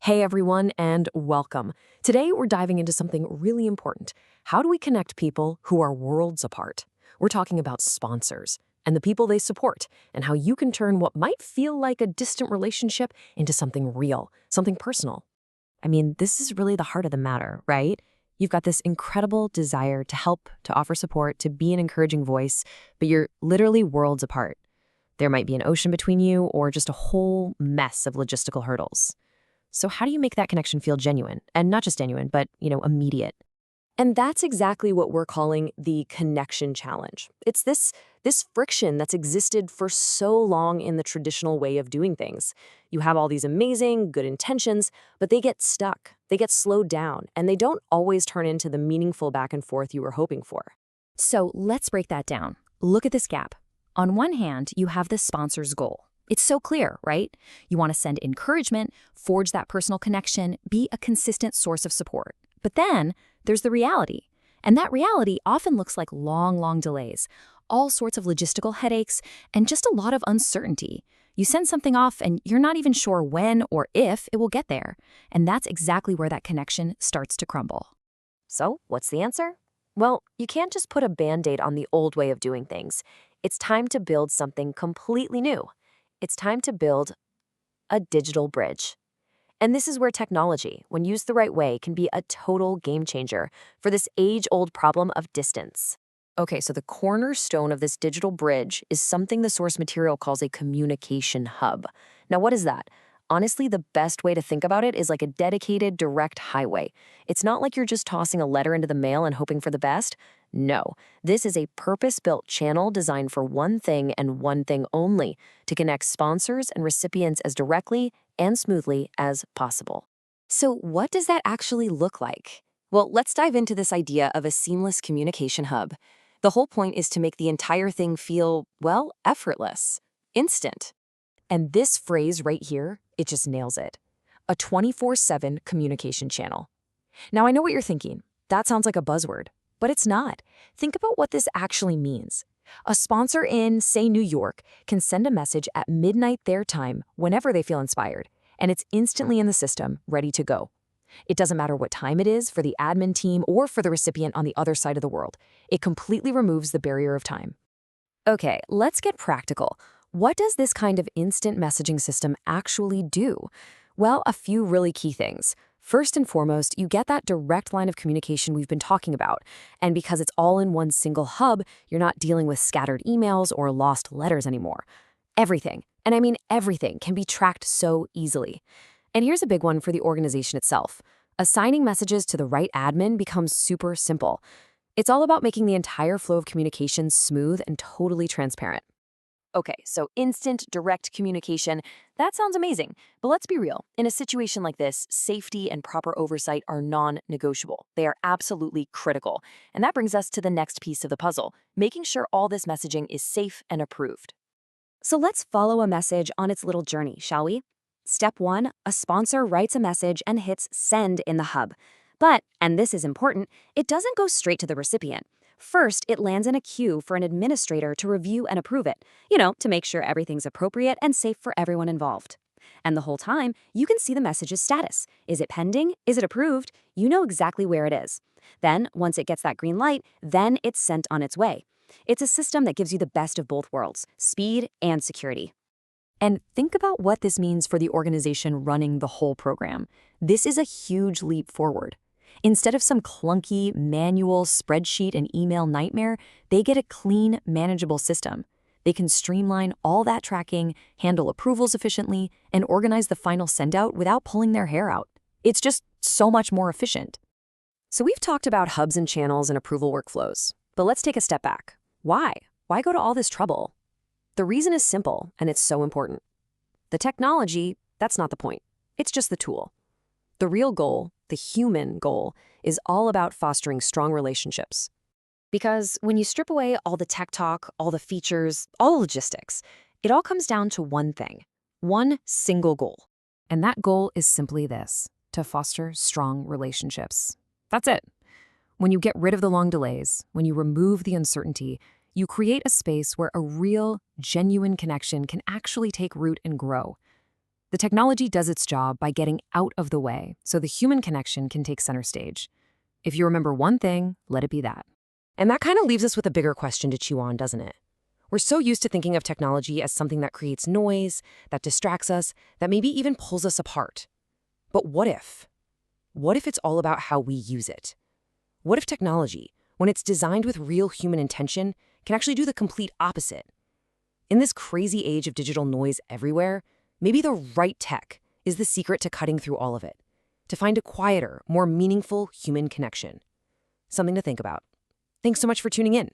Hey everyone, and welcome. Today we're diving into something really important. How do we connect people who are worlds apart? We're talking about sponsors and the people they support, and how you can turn what might feel like a distant relationship into something real, something personal. I mean, this is really the heart of the matter, right? You've got this incredible desire to help, to offer support, to be an encouraging voice, but you're literally worlds apart. There might be an ocean between you or just a whole mess of logistical hurdles. So how do you make that connection feel genuine? And not just genuine, but, immediate. And that's exactly what we're calling the connection challenge. It's this friction that's existed for so long in the traditional way of doing things. You have all these amazing, good intentions, but they get stuck, they get slowed down, and they don't always turn into the meaningful back and forth you were hoping for. So let's break that down. Look at this gap. On one hand, you have the sponsor's goal. It's so clear, right? You want to send encouragement, forge that personal connection, be a consistent source of support. But then there's the reality. And that reality often looks like long delays, all sorts of logistical headaches, and just a lot of uncertainty. You send something off and you're not even sure when or if it will get there. And that's exactly where that connection starts to crumble. So what's the answer? Well, you can't just put a Band-Aid on the old way of doing things. It's time to build something completely new. It's time to build a digital bridge. And this is where technology, when used the right way, can be a total game changer for this age-old problem of distance. Okay, so the cornerstone of this digital bridge is something the source material calls a communication hub. Now, what is that? Honestly, the best way to think about it is like a dedicated direct highway. It's not like you're just tossing a letter into the mail and hoping for the best. No, this is a purpose-built channel designed for one thing and one thing only, to connect sponsors and recipients as directly and smoothly as possible. So what does that actually look like? Well, let's dive into this idea of a seamless communication hub. The whole point is to make the entire thing feel, well, effortless, instant. And this phrase right here, it just nails it. A 24/7 communication channel. Now, I know what you're thinking. That sounds like a buzzword, but it's not. Think about what this actually means. A sponsor in, say, New York can send a message at midnight their time whenever they feel inspired, and it's instantly in the system, ready to go. It doesn't matter what time it is for the admin team or for the recipient on the other side of the world. It completely removes the barrier of time. Okay, let's get practical. What does this kind of instant messaging system actually do? Well, a few really key things. First and foremost, you get that direct line of communication we've been talking about. And because it's all in one single hub, you're not dealing with scattered emails or lost letters anymore. Everything, and I mean everything, can be tracked so easily. And here's a big one for the organization itself. Assigning messages to the right admin becomes super simple. It's all about making the entire flow of communication smooth and totally transparent. Okay, so instant, direct communication, that sounds amazing. But let's be real. In a situation like this, safety and proper oversight are non-negotiable. They are absolutely critical. And that brings us to the next piece of the puzzle, making sure all this messaging is safe and approved. So let's follow a message on its little journey, shall we? Step 1, a sponsor writes a message and hits send in the hub. But, and this is important, it doesn't go straight to the recipient. First, it lands in a queue for an administrator to review and approve it, to make sure everything's appropriate and safe for everyone involved. And the whole time, you can see the message's status. Is it pending? Is it approved? You know exactly where it is. Then, once it gets that green light, then it's sent on its way. It's a system that gives you the best of both worlds, speed and security. And think about what this means for the organization running the whole program. This is a huge leap forward. Instead of some clunky, manual spreadsheet and email nightmare, they get a clean, manageable system. They can streamline all that tracking, handle approvals efficiently, and organize the final send-out without pulling their hair out. It's just so much more efficient. So we've talked about hubs and channels and approval workflows, but let's take a step back. Why? Why go to all this trouble? The reason is simple, and it's so important. The technology, that's not the point. It's just the tool. The real goal, the human goal, is all about fostering strong relationships. Because when you strip away all the tech talk, all the features, all the logistics, it all comes down to one thing, one single goal. And that goal is simply this, to foster strong relationships. That's it. When you get rid of the long delays, when you remove the uncertainty, you create a space where a real, genuine connection can actually take root and grow. The technology does its job by getting out of the way so the human connection can take center stage. If you remember one thing, let it be that. And that kind of leaves us with a bigger question to chew on, doesn't it? We're so used to thinking of technology as something that creates noise, that distracts us, that maybe even pulls us apart. But what if? What if it's all about how we use it? What if technology, when it's designed with real human intention, can actually do the complete opposite? In this crazy age of digital noise everywhere, maybe the right tech is the secret to cutting through all of it, to find a quieter, more meaningful human connection. Something to think about. Thanks so much for tuning in.